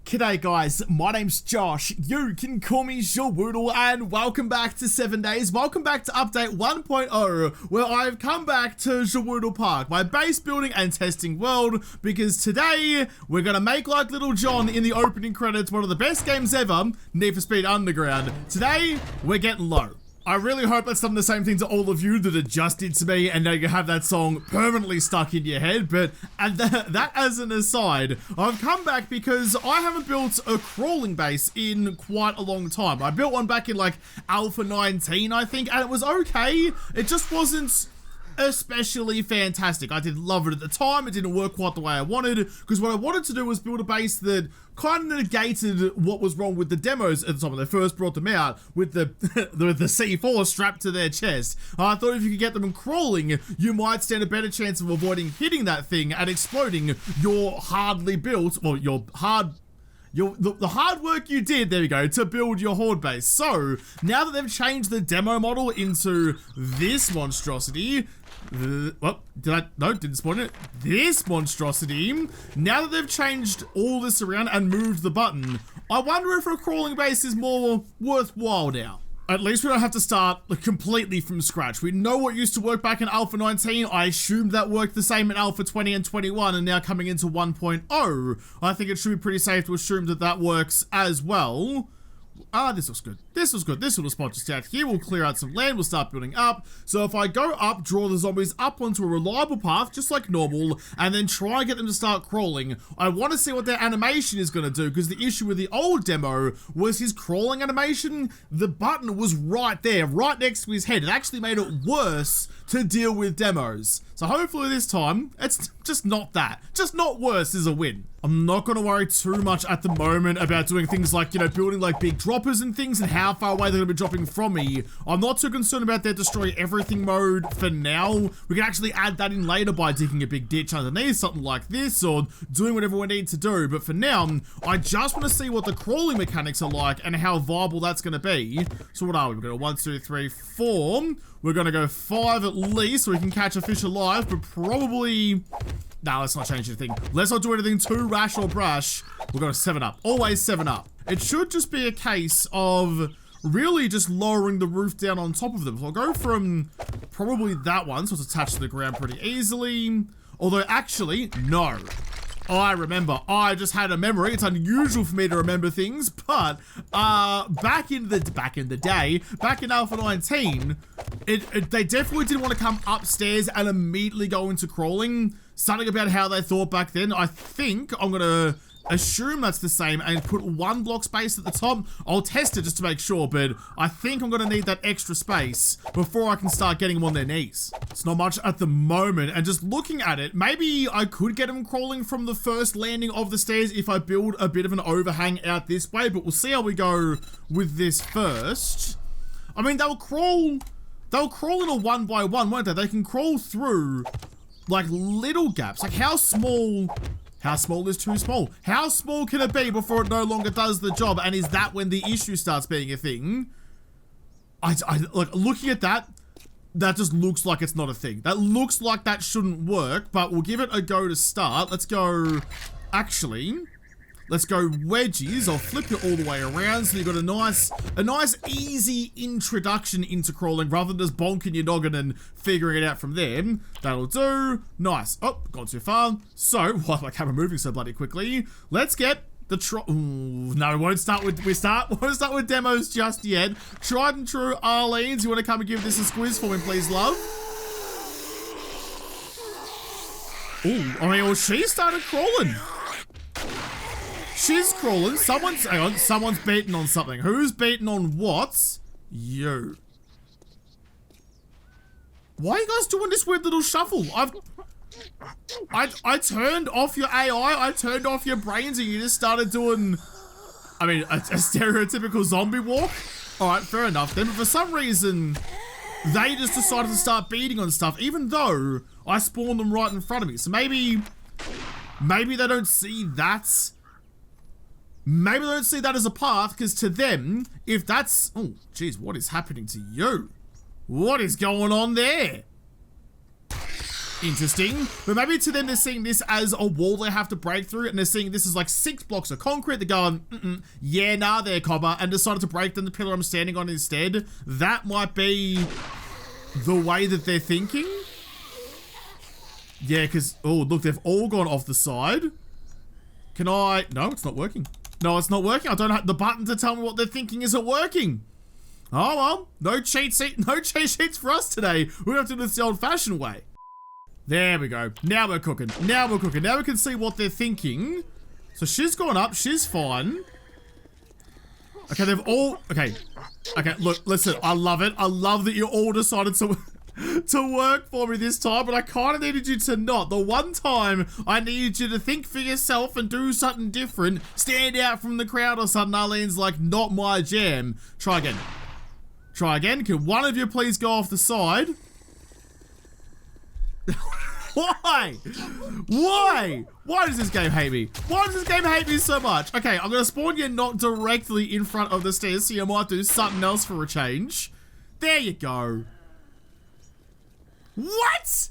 G'day guys, my name's Josh, you can call me JaWoodle, and welcome back to 7 Days, welcome back to update 1.0, where I've come back to JaWoodle Park, my base building and testing world, because today, we're gonna make like Little John in the opening credits, one of the best games ever, Need for Speed Underground. Today, we're getting low. I really hope that's done the same thing to all of you that it just did to me, and now you have that song permanently stuck in your head. But that as an aside, I've come back because I haven't built a crawling base in quite a long time. I built one back in like Alpha 19, I think, and it was okay. It just wasn't especially fantastic. I didn't love it at the time. It didn't work quite the way I wanted, because what I wanted to do was build a base that kind of negated what was wrong with the demos at the time when they first brought them out with the the C4 strapped to their chest. I thought if you could get them crawling, you might stand a better chance of avoiding hitting that thing and exploding your hardly built, well, the hard work you did, there we go, to build your horde base. So, now that they've changed the demo model into this monstrosity, didn't spawn it. This monstrosity, now that they've changed all this around and moved the button, I wonder if a crawling base is more worthwhile now. At least we don't have to start completely from scratch. We know what used to work back in Alpha 19. I assumed that worked the same in Alpha 20 and 21, and now coming into 1.0, I think it should be pretty safe to assume that that works as well. This looks good. This was good. This little spot just out here. We'll clear out some land. We'll start building up. So if I go up, draw the zombies up onto a reliable path, just like normal, and then try and get them to start crawling, I want to see what their animation is going to do, because the issue with the old demo was his crawling animation. The button was right there, right next to his head. It actually made it worse to deal with demos. So hopefully this time, it's just not that. Just not worse is a win. I'm not going to worry too much at the moment about doing things like, you know, building like big droppers and things and how far away they're going to be dropping from me. I'm not too concerned about their destroy everything mode for now. We can actually add that in later by digging a big ditch underneath, something like this, or doing whatever we need to do. But for now, I just want to see what the crawling mechanics are like and how viable that's going to be. So what are we? We're going to 1, 2, 3, 4. We're going to go 5 at least so we can catch a fish alive, but probably... Nah, let's not change anything. Let's not do anything too rash or brash. We're going to 7 up. Always 7 up. It should just be a case of really just lowering the roof down on top of them. So I'll go from probably that one, so it's attached to the ground pretty easily. Although actually, no. I remember. I just had a memory. It's unusual for me to remember things, but back in the day, back in Alpha 19, they definitely didn't want to come upstairs and immediately go into crawling. Something about how they thought back then. I think I'm gonna assume that's the same and put 1 block space at the top. I'll test it just to make sure, but I think I'm gonna need that extra space before I can start getting them on their knees. It's not much at the moment, and just looking at it, maybe I could get them crawling from the first landing of the stairs if I build a bit of an overhang out this way, but we'll see how we go with this first. I mean, they'll crawl in a 1 by 1, won't they? They can crawl through like little gaps. Like how small is too small? How small can it be before it no longer does the job? And is that when the issue starts being a thing? I like looking at that just looks like it's not a thing. That looks like that shouldn't work, but we'll give it a go to start. Let's go, actually, let's go wedges. I'll flip it all the way around so you've got a nice easy introduction into crawling rather than just bonking your noggin and figuring it out from there. That'll do. Nice. Oh, gone too far. So, why is my camera moving so bloody quickly? Let's get the ooh, no, we won't start with demos just yet. Tried and true Arlene's. You want to come and give this a squiz for me, please, love? Ooh, I mean, well, she started crawling. She's crawling. Someone's beating on something. Who's beating on what? You. Why are you guys doing this weird little shuffle? I turned off your AI, I turned off your brains, and you just started doing, I mean, a stereotypical zombie walk? Alright, fair enough then, but for some reason, they just decided to start beating on stuff, even though I spawned them right in front of me. So maybe they don't see that. Maybe they don't see that as a path, because to them, if that's... Oh, geez, what is happening to you? What is going on there? Interesting. But maybe to them, they're seeing this as a wall they have to break through, and they're seeing this as like 6 blocks of concrete. They're going, yeah, nah, there, cobber, and decided to break down the pillar I'm standing on instead. That might be the way that they're thinking. Yeah, because, oh, look, they've all gone off the side. Can I? No, it's not working. No, it's not working. I don't have the button to tell me what they're thinking isn't working. Oh, well, no cheat sheets for us today. We're going to do this the old-fashioned way. There we go. Now we're cooking. Now we're cooking. Now we can see what they're thinking. So she's gone up. She's fine. Okay, they've all... Okay. Okay, look, listen. I love it. I love that you all decided to work for me this time, but I kind of needed you to not. The one time I needed you to think for yourself and do something different, stand out from the crowd or something, Arlene's like, not my jam. Try again. Try again. Can one of you please go off the side? Why? Why? Why does this game hate me? Why does this game hate me so much? Okay, I'm gonna spawn you not directly in front of the stairs, so you might do something else for a change. There you go. What?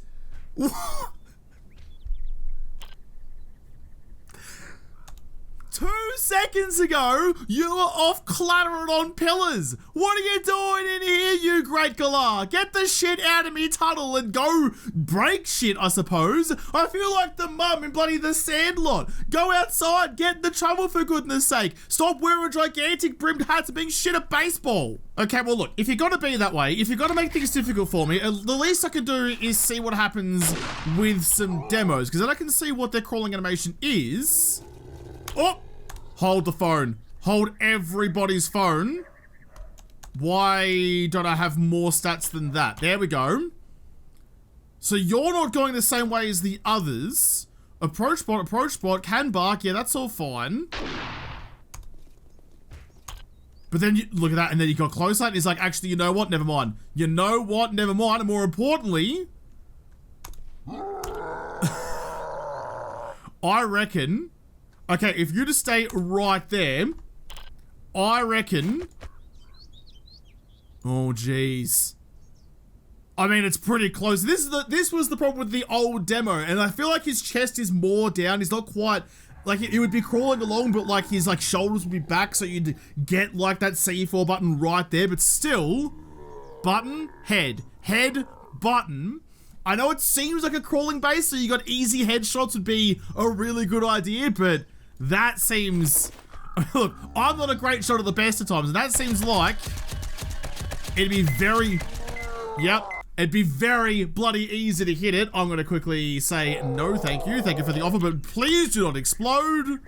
2 seconds ago, you were off clattering on pillars. What are you doing in here, you great galah? Get the shit out of me tunnel and go break shit, I suppose. I feel like the mum in bloody The Sandlot. Go outside, get in the trouble for goodness sake. Stop wearing gigantic brimmed hats and being shit at baseball. Okay, well look, if you're gonna be that way, if you're gonna make things difficult for me, the least I can do is see what happens with some demos, because then I can see what their crawling animation is. Oh! Hold the phone. Hold everybody's phone. Why don't I have more stats than that? There we go. So you're not going the same way as the others. Approach bot, can bark. Yeah, that's all fine. But then you look at that, and then you got closer, and he's like, actually, you know what? Never mind. You know what? Never mind. And more importantly, I reckon... Okay, if you just stay right there, I reckon... Oh, jeez. I mean, it's pretty close. This was the problem with the old demo, and I feel like his chest is more down. He's not quite... Like, he would be crawling along, but, like, his, like, shoulders would be back, so you'd get, like, that C4 button right there, but still... Button, head. Head, button... I know it seems like a crawling base, so you got easy headshots would be a really good idea, but that seems... Look, I'm not a great shot at the best of times, and that seems like it'd be very... Yep, it'd be very bloody easy to hit it. I'm going to quickly say no thank you. Thank you for the offer, but please do not explode.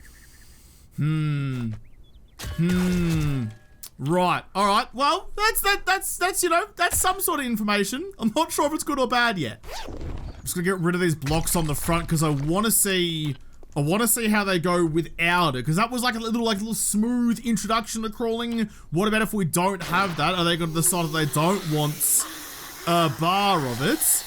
Right, alright, well, that's, you know, that's some sort of information. I'm not sure if it's good or bad yet. I'm just gonna get rid of these blocks on the front because I want to see how they go without it, because that was like a little smooth introduction to crawling. What about if we don't have that? Are they going to decide that they don't want a bar of it?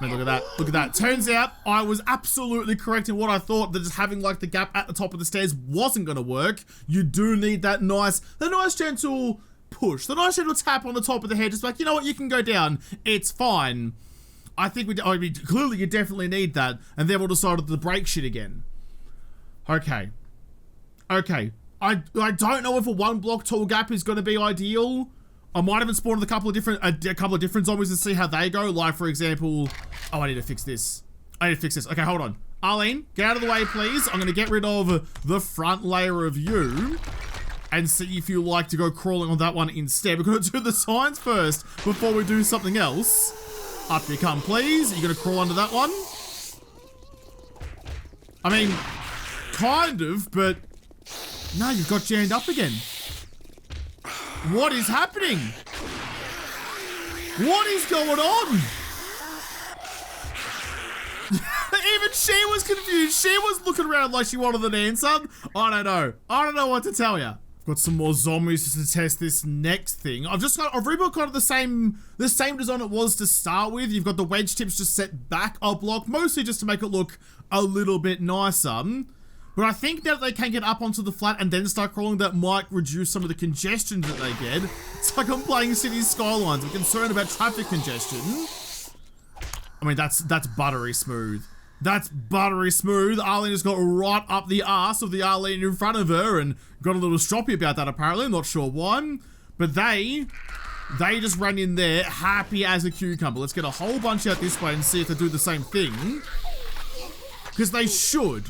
Man, look at that. Look at that. Turns out I was absolutely correct in what I thought, that just having like the gap at the top of the stairs wasn't going to work. You do need that nice gentle push, the nice gentle tap on the top of the head. Just like, you know what, you can go down. It's fine. I think clearly you definitely need that. And then we'll decide to break shit again. Okay. Okay. I don't know if a 1 block tall gap is going to be ideal. I might even spawn a couple of different zombies and see how they go. Like, for example... Oh, I need to fix this. Okay, hold on. Arlene, get out of the way, please. I'm going to get rid of the front layer of you and see if you like to go crawling on that one instead. We're going to do the signs first before we do something else. Up you come, please. You're going to crawl under that one? I mean, kind of, but... No, you've got jammed up again. What is happening? What is going on? Even she was confused. She was looking around like she wanted an answer. I don't know. I don't know what to tell you. Got some more zombies to test this next thing. I've rebuilt kind of the same design it was to start with. You've got the wedge tips just set back a block, mostly just to make it look a little bit nicer. But I think now that they can get up onto the flat and then start crawling, that might reduce some of the congestion that they get. It's like I'm playing City Skylines. I'm concerned about traffic congestion. mean, that's buttery smooth. That's buttery smooth. Arlene just got right up the arse of the Arlene in front of her and got a little stroppy about that apparently. I'm not sure why. But they just ran in there happy as a cucumber. Let's get a whole bunch out this way and see if they do the same thing. Because they should.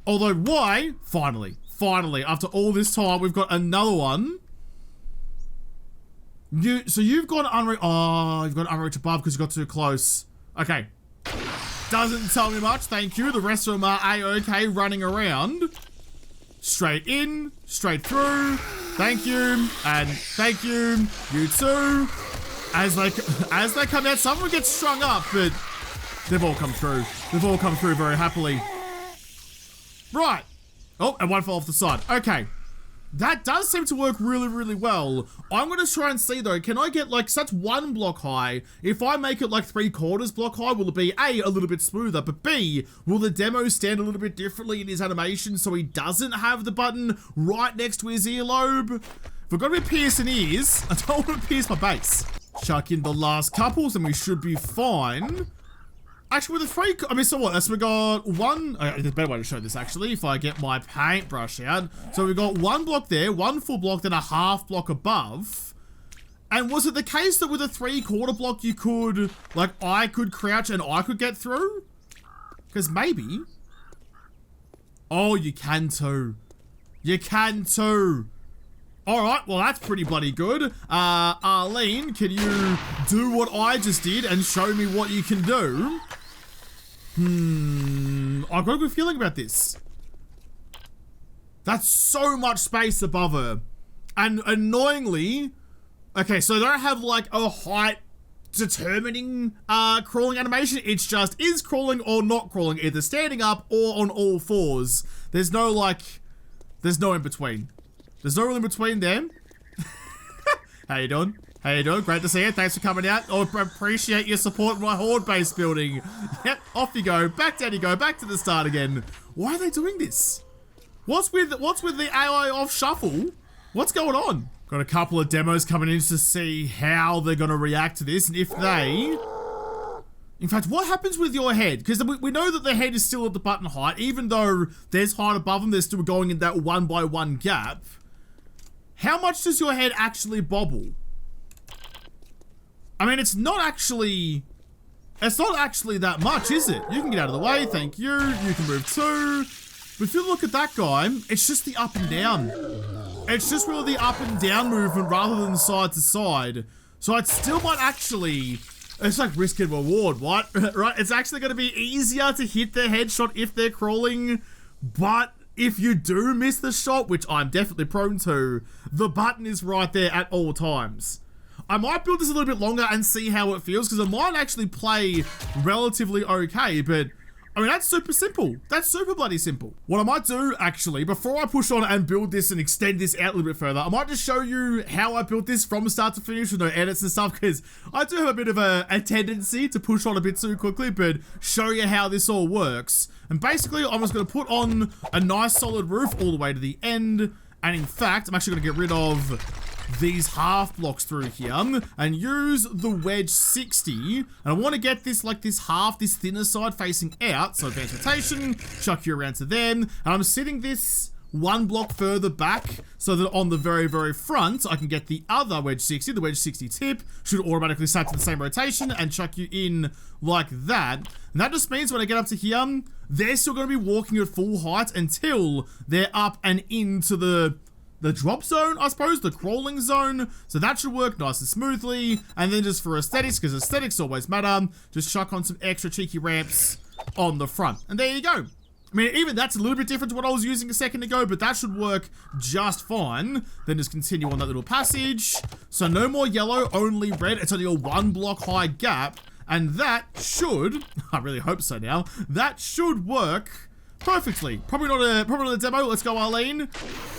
Although, why? Finally, after all this time, we've got another one. So you've got you've got unreach above because you got too close. Okay. Doesn't tell me much, thank you. The rest of them are A-okay running around. Straight in, straight through. Thank you, and thank you. You too. As they come out, some of them get strung up, but they've all come through. They've all come through very happily. Right. Oh, and one fell off the side. Okay. That does seem to work really, really well. I'm going to try and see though, can I get like, so that's 1 block high. If I make it like 3/4 block high, will it be A, a little bit smoother, but B, will the demo stand a little bit differently in his animation so he doesn't have the button right next to his earlobe? If we're going to be piercing ears, I don't want to pierce my base. Chuck in the last couples and we should be fine. Actually, with the 3, I mean, so what? So we got 1, there's a better way to show this actually, if I get my paintbrush out. So we got 1 block there, 1 full block, then a half block above. And was it the case that with a 3/4 block you could, like, I could crouch and I could get through? Because maybe. Oh, you can too. You can too. Alright, well that's pretty bloody good. Arlene, can you do what I just did and show me what you can do? I've got a good feeling about this. That's so much space above her. And annoyingly, okay, so they don't have like a height determining crawling animation. It's just is crawling or not crawling, either standing up or on all fours. There's no in between. There's no real in between them. How you doing? How you doing? Great to see you. Thanks for coming out. I appreciate your support in my horde base building. Yep, off you go. Back down you go. Back to the start again. Why are they doing this? What's with the AI off shuffle? What's going on? Got a couple of demos coming in to see how they're going to react to this and if they... In fact, what happens with your head? Because we know that the head is still at the button height, even though there's height above them, they're still going in that 1x1 gap. How much does your head actually bobble? I mean, it's not actually that much, is it? You can get out of the way, thank you. You can move too. But if you look at that guy, it's just the up and down. It's just really the up and down movement rather than side to side. So it still might actually, it's like risk and reward, what? Right? It's actually going to be easier to hit their headshot if they're crawling, but if you do miss the shot, which I'm definitely prone to, the button is right there at all times. I might build this a little bit longer and see how it feels, because it might actually play relatively okay, but I mean, that's super simple. That's super bloody simple. What I might do, actually, before I push on and build this and extend this out a little bit further, I might just show you how I built this from start to finish with no edits and stuff, because I do have a bit of a tendency to push on a bit too quickly, but show you how this all works. And basically, I'm just going to put on a nice solid roof all the way to the end, and in fact, I'm actually going to get rid of these half blocks through here and use the wedge 60, and I want to get this like this thinner side facing out, so advanced rotation, chuck you around to them, and I'm setting this 1 block further back so that on the very, very front I can get the other wedge 60. The wedge 60 tip should automatically snap to the same rotation and chuck you in like that, and that just means when I get up to here, they're still going to be walking at full height until they're up and into the drop zone, I suppose, the crawling zone. So that should work nice and smoothly. And then just for aesthetics, because aesthetics always matter, just chuck on some extra cheeky ramps on the front. And there you go. I mean, even that's a little bit different to what I was using a second ago, but that should work just fine. Then just continue on that little passage. So no more yellow, only red. It's only a 1 block high gap. And that should, I really hope so now, that should work perfectly. Probably not a demo. Let's go, Arlene.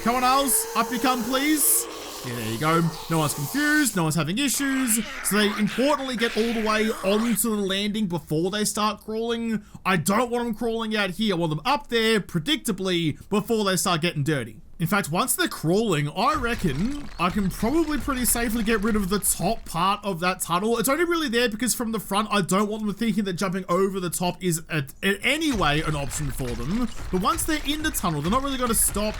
Come on, Arls. Up you come, please. Yeah, there you go. No one's confused. No one's having issues. So they importantly get all the way onto the landing before they start crawling. I don't want them crawling out here. I want them up there, predictably, before they start getting dirty. In fact, once they're crawling, I reckon I can probably pretty safely get rid of the top part of that tunnel. It's only really there because from the front, I don't want them thinking that jumping over the top is in any way an option for them. But once they're in the tunnel, they're not really going to stop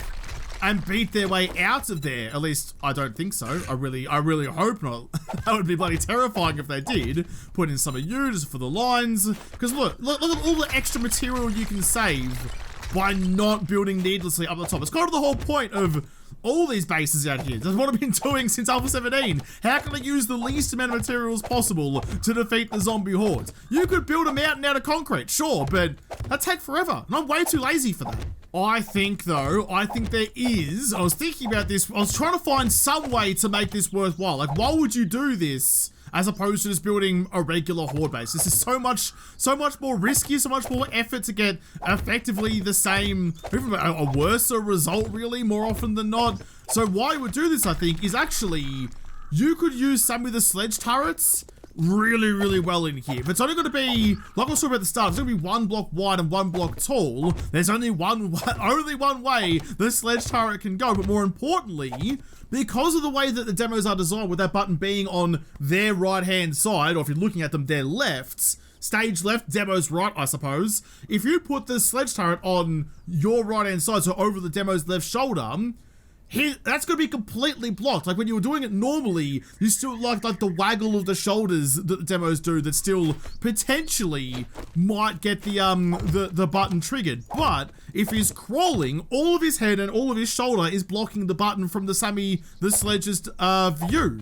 and beat their way out of there. At least, I don't think so. I really hope not. That would be bloody terrifying if they did. Put in some of you just for the lines. Because look at all the extra material you can save by not building needlessly up the top. It's kind of the whole point of all these bases out here. That's what I've been doing since Alpha 17. How can I use the least amount of materials possible to defeat the zombie hordes? You could build a mountain out of concrete, sure, but that'd take forever. And I'm way too lazy for that. I think there is, I was thinking about this, I was trying to find some way to make this worthwhile. Like, why would you do this as opposed to just building a regular horde base? This is so much more risky, so much more effort to get effectively the same, even a worse result really, more often than not. So why you would do this, I think, is actually, you could use some of the sledge turrets really well in here. But it's only going to be, like I was talking about at the start, it's going to be 1 block wide and 1 block tall. There's only one way the sledge turret can go. But more importantly, because of the way that the demos are designed, with that button being on their right-hand side, or if you're looking at them, their left, stage left, demos right, I suppose. If you put the sledge turret on your right-hand side, so over the demo's left shoulder, that's going to be completely blocked. Like when you were doing it normally, you still like the waggle of the shoulders that the demos do that still potentially might get the button triggered. But if he's crawling, all of his head and all of his shoulder is blocking the button from the Sledge's view.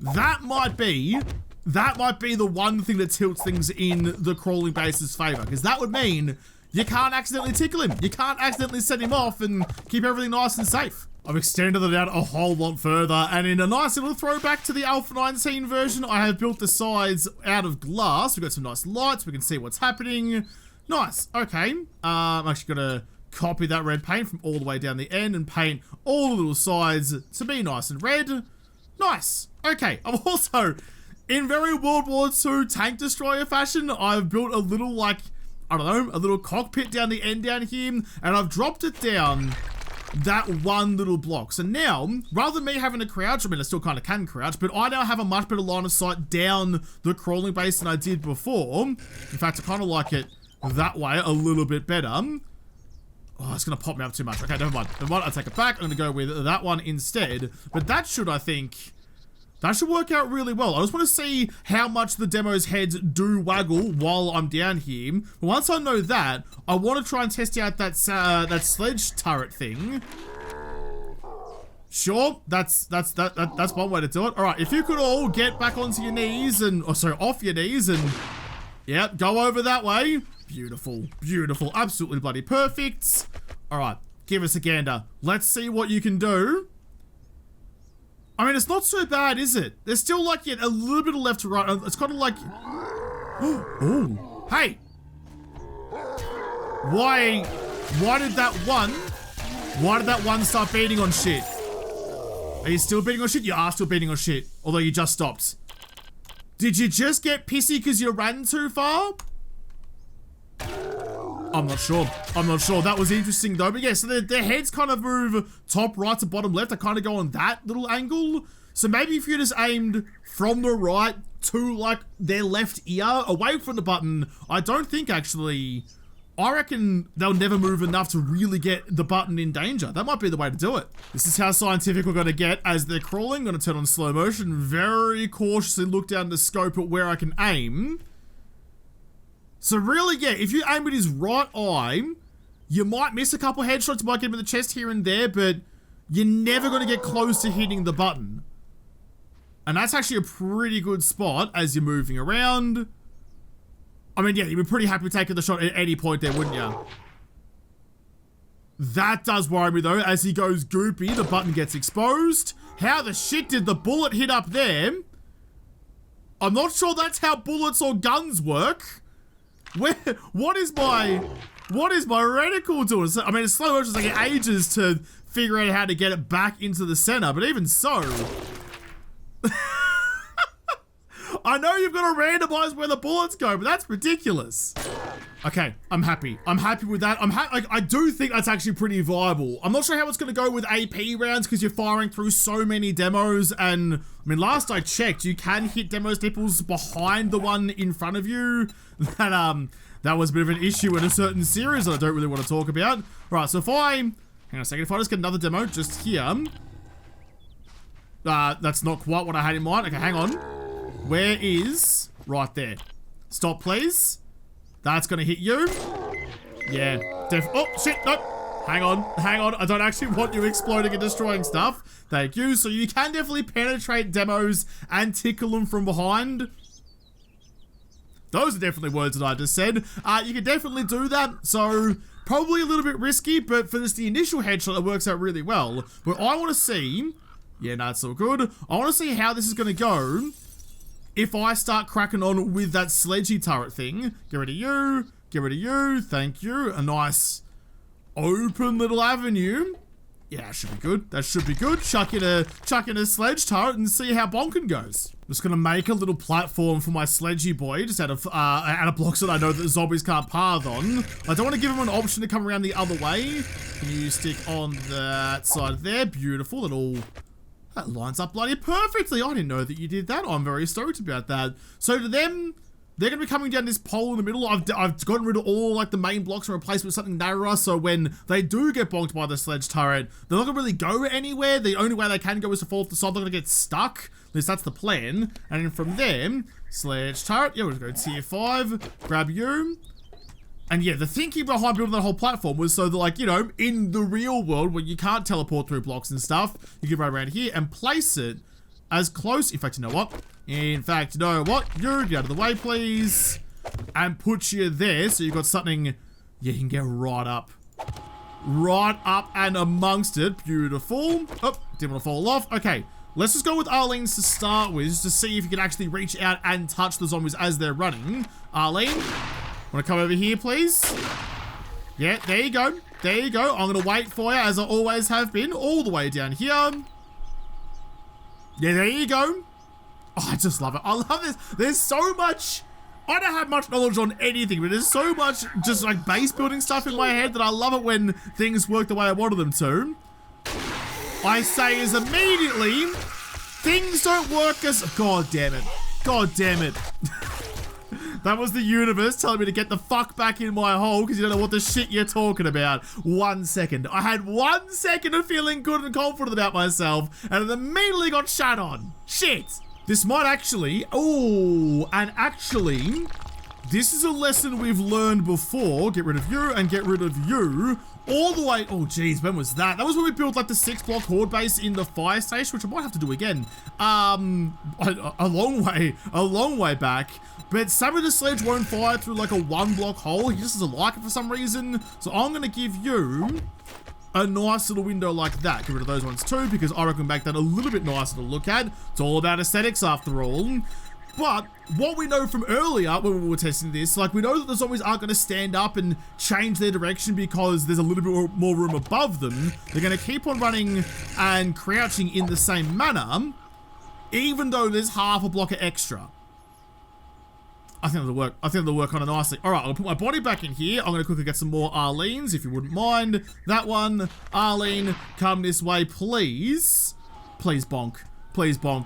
That might be the one thing that tilts things in the crawling base's favor, because that would mean you can't accidentally tickle him. You can't accidentally set him off and keep everything nice and safe. I've extended it out a whole lot further, and in a nice little throwback to the Alpha 19 version, I have built the sides out of glass. We've got some nice lights. We can see what's happening. Nice. Okay. I'm actually going to copy that red paint from all the way down the end and paint all the little sides to be nice and red. Nice. Okay. I'm also, in very World War II tank destroyer fashion, I've built a little, like, I don't know, a little cockpit down the end down here, and I've dropped it down that one little block. So now, rather than me having to crouch, I mean, I still kind of can crouch, but I now have a much better line of sight down the crawling base than I did before. In fact, I kind of like it that way a little bit better. Oh, it's going to pop me up too much. Okay, never mind. I'll take it back. I'm going to go with that one instead. But that should, I think, that should work out really well. I just want to see how much the demo's heads do waggle while I'm down here. But once I know that, I want to try and test out that sledge turret thing. Sure, that's one way to do it. All right, if you could all get back onto your knees and, or sorry, off your knees and, yep, go over that way. Beautiful, beautiful, absolutely bloody perfect. All right, give us a gander. Let's see what you can do. I mean, it's not so bad, is it? There's still like yet a little bit of left to right. It's kind of like, oh, hey. Why did that one start beating on shit? Are you still beating on shit? You are still beating on shit, although you just stopped. Did you just get pissy because you ran too far? I'm not sure. That was interesting though. But yeah, so their heads kind of move top right to bottom left. They kind of go on that little angle. So maybe if you just aimed from the right to like their left ear away from the button, I don't think actually, I reckon they'll never move enough to really get the button in danger. That might be the way to do it. This is how scientific we're going to get as they're crawling. Going to turn on slow motion, very cautiously look down the scope at where I can aim. So really, yeah, if you aim at his right eye, you might miss a couple headshots, might get him in the chest here and there, but you're never going to get close to hitting the button. And that's actually a pretty good spot as you're moving around. I mean, yeah, you'd be pretty happy taking the shot at any point there, wouldn't you? That does worry me, though. As he goes goopy, the button gets exposed. How the shit did the bullet hit up there? I'm not sure that's how bullets or guns work. What is my reticle doing? So, I mean, it's slow motion, taking ages to figure out how to get it back into the center, but even so, I know you've got to randomize where the bullets go, but that's ridiculous. Okay, I'm happy. I'm happy with that. I do think that's actually pretty viable. I'm not sure how it's going to go with AP rounds because you're firing through so many demos. And I mean, last I checked, you can hit demos nipples behind the one in front of you. That was a bit of an issue in a certain series that I don't really want to talk about. Right, so if hang on a second, if I just get another demo just here. That's not quite what I had in mind. Okay, hang on. Where is, right there. Stop, please. That's gonna hit you. Yeah, oh, shit, no. Hang on. I don't actually want you exploding and destroying stuff. Thank you. So you can definitely penetrate demos and tickle them from behind. Those are definitely words that I just said. You can definitely do that. So probably a little bit risky, but for just the initial headshot, it works out really well. But I want to see, yeah, no, it's all good. I want to see how this is gonna go if I start cracking on with that sledgy turret thing. Get rid of you. Get rid of you. Thank you. A nice open little avenue. Yeah, that should be good. That should be good. Chuck in a sledge turret and see how bonking goes. I'm just gonna make a little platform for my sledgy boy, just out of blocks that I know that the zombies can't path on. I don't want to give him an option to come around the other way. Can you stick on that side there? Beautiful. That lines up bloody perfectly. I didn't know that you did that. I'm very stoked about that. So to them, they're going to be coming down this pole in the middle. I've gotten rid of all like the main blocks and replaced with something narrower. So when they do get bonked by the sledge turret, they're not going to really go anywhere. The only way they can go is to fall off the side. They're going to get stuck. At least that's the plan. And then from there, sledge turret. Yeah, we're going to go tier 5. Grab you. And yeah, the thinking behind building that whole platform was so that, like, you know, in the real world where you can't teleport through blocks and stuff, you can run around here and place it as close. In fact, you know what? You get out of the way, please. And put you there so you've got something you can get right up. Right up and amongst it. Beautiful. Oh, didn't want to fall off. Okay, let's just go with Arlene's to start with, just to see if you can actually reach out and touch the zombies as they're running. Arlene? Want to come over here, please? Yeah, there you go. There you go. I'm going to wait for you, as I always have been, all the way down here. Yeah, there you go. Oh, I just love it. I love this. There's so much. I don't have much knowledge on anything, but there's so much just like base building stuff in my head that I love it when things work the way I wanted them to. I say is immediately, things don't work as... God damn it. God damn it. That was the universe telling me to get the fuck back in my hole because you don't know what the shit you're talking about. 1 second. I had 1 second of feeling good and confident about myself and it immediately got shut on. Shit. This might actually... Oh, and actually, this is a lesson we've learned before. Get rid of you and get rid of you. All the way... Oh, geez, when was that? That was when we built, like, the 6-block horde base in the fire station, which I might have to do again. A long way back. But some of the sledge won't fire through, like, a 1-block hole. He just doesn't like it for some reason. So I'm going to give you a nice little window like that. Get rid of those ones too, because I reckon make that a little bit nicer to look at. It's all about aesthetics after all. But what we know from earlier when we were testing this, like, we know that the zombies aren't going to stand up and change their direction because there's a little bit more room above them. They're going to keep on running and crouching in the same manner, even though there's half a block of extra. I think it'll work. I think it'll work kind of nicely. All right, I'll put my body back in here. I'm going to quickly get some more Arlenes, if you wouldn't mind. That one. Arlene, come this way, please. Please bonk. Please bonk.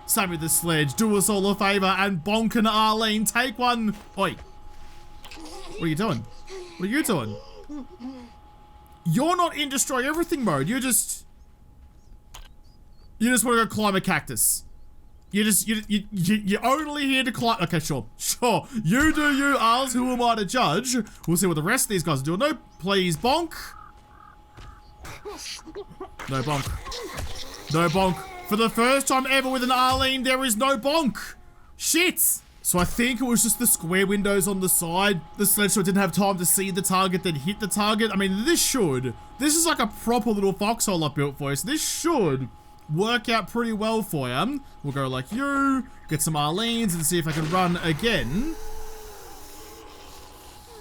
Same with the sledge. Do us all a favor and bonk an Arlene. Take one. Oi. What are you doing? What are you doing? You're not in destroy everything mode. You just want to go climb a cactus. You're only here to climb. Okay, sure. You do you, Arls. Who am I to judge? We'll see what the rest of these guys are doing. No, please bonk. No bonk. No bonk. For the first time ever with an Arlene, there is no bonk. Shit. So I think it was just the square windows on the side. The sledge didn't have time to see the target, then hit the target. I mean, this is like a proper little foxhole I built for you. So this should work out pretty well for you. We'll go like you, get some Arlenes and see if I can run again.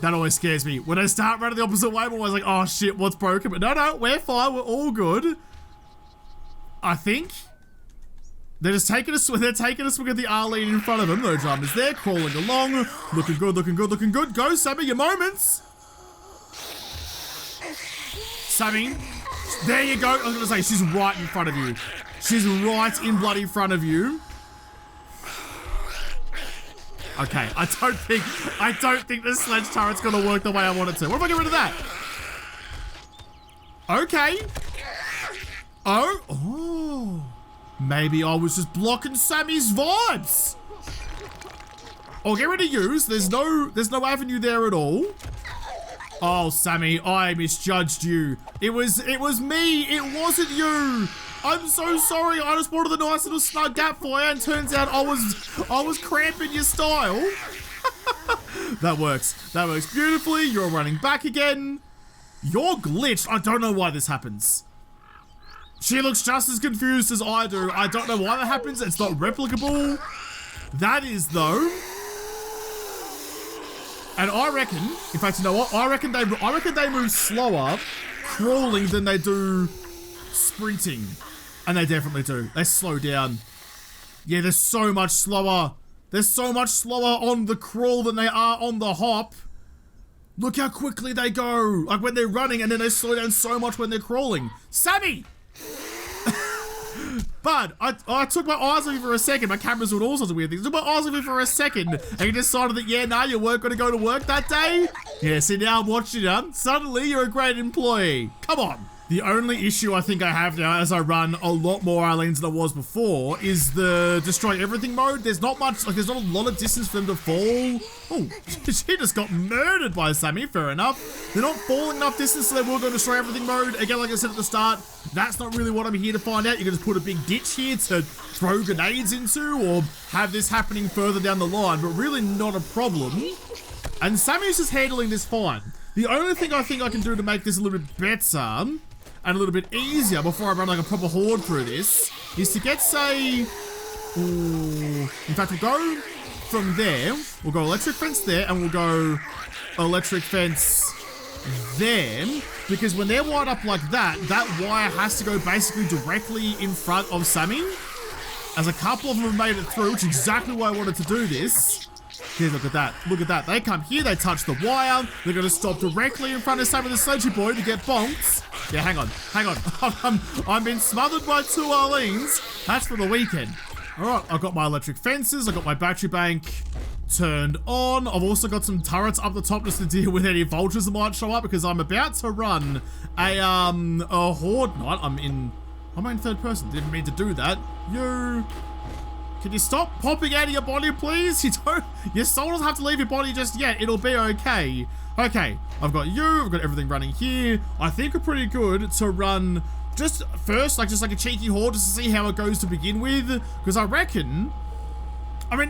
That always scares me. When I start running the opposite way, I'm always like, oh shit, what's broken? But no, we're fine, we're all good. I think. They're just taking a swing. They're taking a swing at the Arlene in front of them. No dramas there. Crawling along. Looking good, looking good, looking good. Go, Sammy, your moments. Sammy. There you go. I was going to say, she's right in front of you. She's right in bloody front of you. Okay, I don't think the sledge turret's going to work the way I want it to. What if I get rid of that? Okay. Oh. Maybe I was just blocking Sammy's vibes. I'll get rid of you. So there's no avenue there at all. Oh, Sammy, I misjudged you. It was me. It wasn't you. I'm so sorry. I just wanted a nice little snug gap for you, and turns out I was cramping your style. That works. That works beautifully. You're running back again. You're glitched. I don't know why this happens. She looks just as confused as I do. I don't know why that happens. It's not replicable. That is, though. And I reckon, in fact, you know what? I reckon they move slower crawling than they do sprinting. And they definitely do. They slow down. Yeah, they're so much slower. They're so much slower on the crawl than they are on the hop. Look how quickly they go. Like when they're running, and then they slow down so much when they're crawling. Sammy! But I took my eyes off you for a second. My camera's doing all sorts of weird things. I took my eyes off you for a second, and you decided that, yeah, nah, you weren't going to go to work that day? Yeah, see, now I'm watching you. Suddenly, you're a great employee. Come on. The only issue I think I have now as I run a lot more Arlene's than I was before is the destroy everything mode. There's not much, like there's not a lot of distance for them to fall. Oh, she just got murdered by Sammy, fair enough. They're not falling enough distance so they will go destroy everything mode. Again, like I said at the start, that's not really what I'm here to find out. You can just put a big ditch here to throw grenades into or have this happening further down the line, but really not a problem. And Sammy's just handling this fine. The only thing I think I can do to make this a little bit better and a little bit easier before I run like a proper horde through this is to get, say, in fact, we'll go from there, we'll go electric fence there, and we'll go electric fence there, because when they're wired up like that, that wire has to go basically directly in front of Sammy, as a couple of them have made it through, which is exactly why I wanted to do this. Here, look at that. Look at that. They come here, they touch the wire. They're going to stop directly in front of Sammy the Sledgy Boy to get bonked. Yeah, hang on. Hang on. I'm being smothered by two Arlenes. That's for the weekend. All right, I've got my electric fences. I've got my battery bank turned on. I've also got some turrets up the top just to deal with any vultures that might show up because I'm about to run a horde night. I'm in third person. Didn't mean to do that. Can you stop popping out of your body, please? Your soul doesn't have to leave your body just yet. It'll be okay. Okay, I've got you. I've got everything running here. I think we're pretty good to run just first, just like a cheeky horde, just to see how it goes to begin with. Because I reckon, yeah,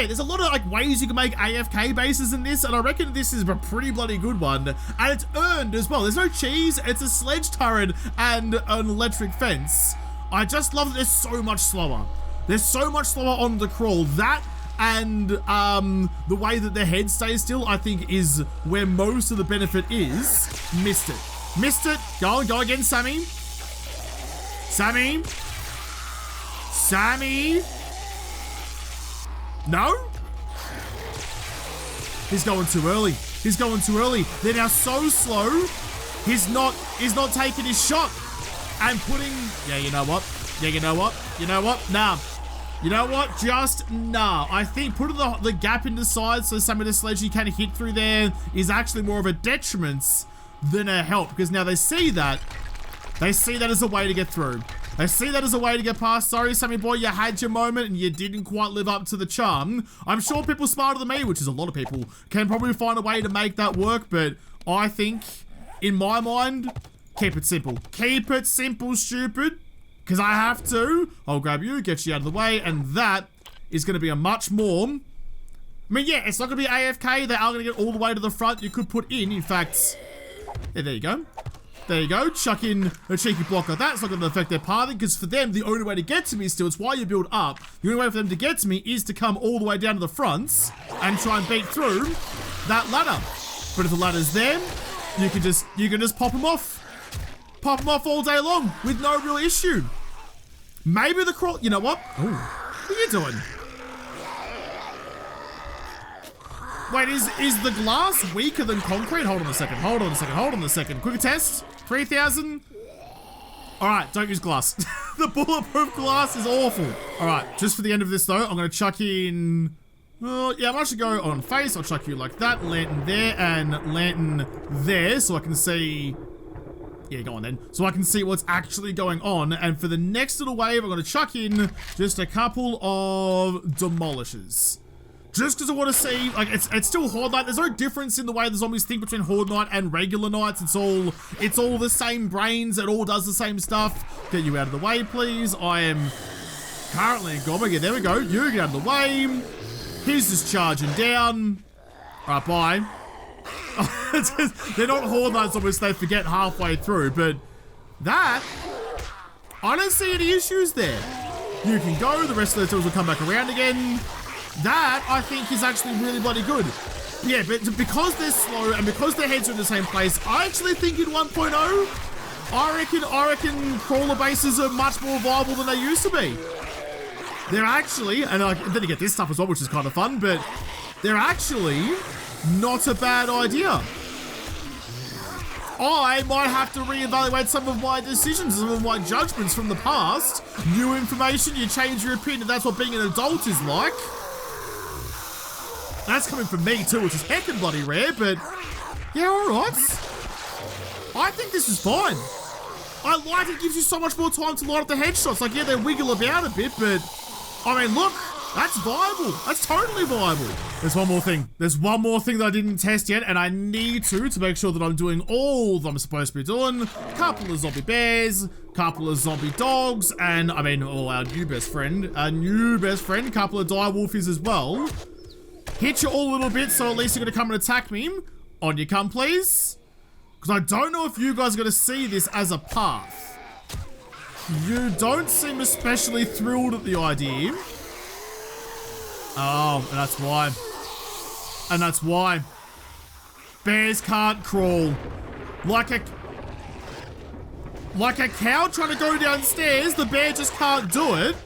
there's a lot of ways you can make AFK bases in this, and I reckon this is a pretty bloody good one. And it's earned as well. There's no cheese. It's a sledge turret and an electric fence. I just love that they're so much slower. They're so much slower on the crawl. That and the way that their head stays still, I think, is where most of the benefit is. Missed it. Missed it. Go again, Sammy. Sammy. Sammy. No? He's going too early. He's going too early. They're now so slow. He's not taking his shot. And putting, yeah, you know what? Yeah, you know what? You know what? Nah. You know what? Just nah. I think putting the gap in the side so some of the sledgy can hit through there is actually more of a detriment than a help, because now they see that. They see that as a way to get through. They see that as a way to get past. Sorry, Sammy boy, you had your moment and you didn't quite live up to the charm. I'm sure people smarter than me, which is a lot of people, can probably find a way to make that work, but I think, in my mind, keep it simple. Keep it simple, stupid. Because I have to. I'll grab you, get you out of the way, and that is going to be a much more... yeah, it's not going to be AFK. They are going to get all the way to the front. You could put in fact... Yeah, there you go. There you go. Chuck in a cheeky block like that. It's not going to affect their pathing, because for them, the only way to get to me still, it's why you build up. The only way for them to get to me is to come all the way down to the front and try and beat through that ladder. But if the ladder's there, you can just pop them off. Pop them off all day long with no real issue. Maybe the crawl, you know what? Oh, what are you doing? Wait, is the glass weaker than concrete? Hold on a second, hold on a second, hold on a second. Quick test, 3,000. All right, don't use glass. The bulletproof glass is awful. All right, just for the end of this though, I'm gonna chuck in, yeah, I'm actually go on face. I'll chuck you like that, lantern there and lantern there so I can see, yeah, go on then. So I can see what's actually going on. And for the next little wave, I'm gonna chuck in just a couple of demolishers. Just because I want to see, like, it's still Horde Night. There's no difference in the way the zombies think between Horde Night and regular nights. It's all the same brains. It all does the same stuff. Get you out of the way, please. I am currently in Goblin. Yeah, there we go. You get out of the way. He's just charging down. All right, bye. They're not Horde Night zombies. They forget halfway through, but that, I don't see any issues there. You can go. The rest of the tools will come back around again. That, I think, is actually really bloody good. Yeah, but because they're slow and because their heads are in the same place, I actually think in 1.0, I reckon crawler bases are much more viable than they used to be. They're actually, and then you get this stuff as well, which is kind of fun, but they're actually not a bad idea. I might have to reevaluate some of my decisions, some of my judgments from the past. New information, you change your opinion. That's what being an adult is like. That's coming from me too, which is heckin' bloody rare, but yeah, alright. I think this is fine. I like it gives you so much more time to line up the headshots. Like, yeah, they wiggle about a bit, but I mean, look, that's viable. That's totally viable. There's one more thing. There's one more thing that I didn't test yet, and I need to make sure that I'm doing all that I'm supposed to be doing. Couple of zombie bears, couple of zombie dogs, and I mean, our new best friend, couple of dire wolfies as well. Hit you all a little bit, so at least you're gonna come and attack me. On you come, please. Because I don't know if you guys are gonna see this as a path. You don't seem especially thrilled at the idea. Oh, and that's why. And that's why. Bears can't crawl. Like a cow trying to go downstairs, the bear just can't do it.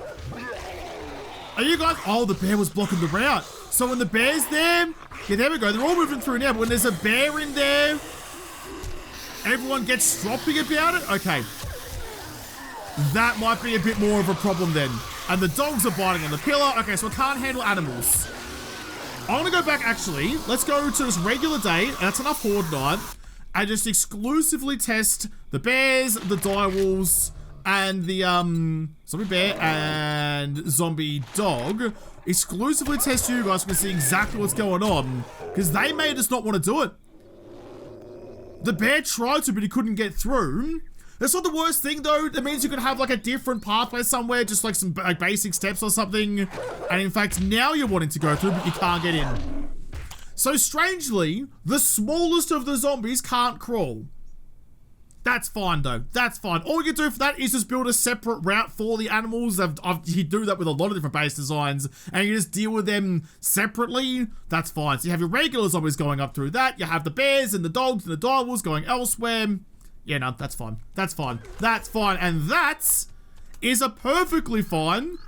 Are you guys? Oh, the bear was blocking the route. So when the bear's there, yeah, there we go. They're all moving through now, but when there's a bear in there, everyone gets stropping about it. Okay. That might be a bit more of a problem then. And the dogs are biting on the pillar. Okay, so I can't handle animals. I'm gonna go back, actually. Let's go to this regular day. That's enough Horde Night. And just exclusively test the bears, the direwolves, and the zombie bear and zombie dog. Exclusively test you guys to see exactly what's going on, because they made us not want to do it. The bear tried to, but he couldn't get through. That's not the worst thing though. That means you can have like a different pathway somewhere, just like some like basic steps or something. And in fact, now you're wanting to go through, but you can't get in. So strangely, the smallest of the zombies can't crawl. That's fine though, that's fine. All you can do for that is just build a separate route for the animals. You do that with a lot of different base designs, and you just deal with them separately. That's fine. So you have your regular zombies going up through that. You have the bears and the dogs and the direwolves going elsewhere. Yeah, no, that's fine. That's fine. That's fine. And that is a perfectly fine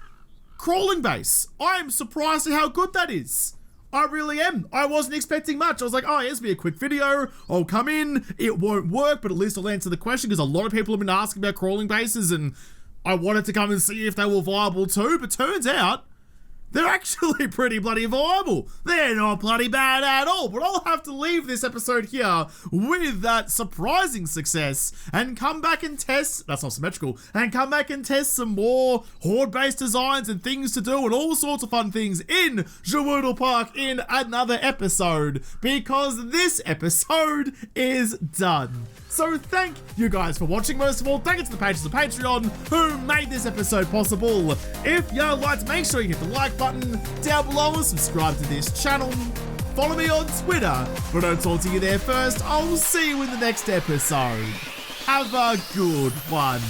crawling base. I am surprised at how good that is. I really am. I wasn't expecting much. I was like, oh, here's be a quick video. I'll come in. It won't work, but at least I'll answer the question, because a lot of people have been asking about crawling bases, and I wanted to come and see if they were viable too, but turns out they're actually pretty bloody viable. They're not bloody bad at all, but I'll have to leave this episode here with that surprising success and come back and test, that's not symmetrical, and come back and test some more Horde-based designs and things to do and all sorts of fun things in JaWoodle Park in another episode, because this episode is done. So thank you guys for watching. Most of all, thank you to the patrons of Patreon who made this episode possible. If you liked, make sure you hit the like button down below and subscribe to this channel. Follow me on Twitter, but I don't talk to you there first. I'll see you in the next episode. Have a good one.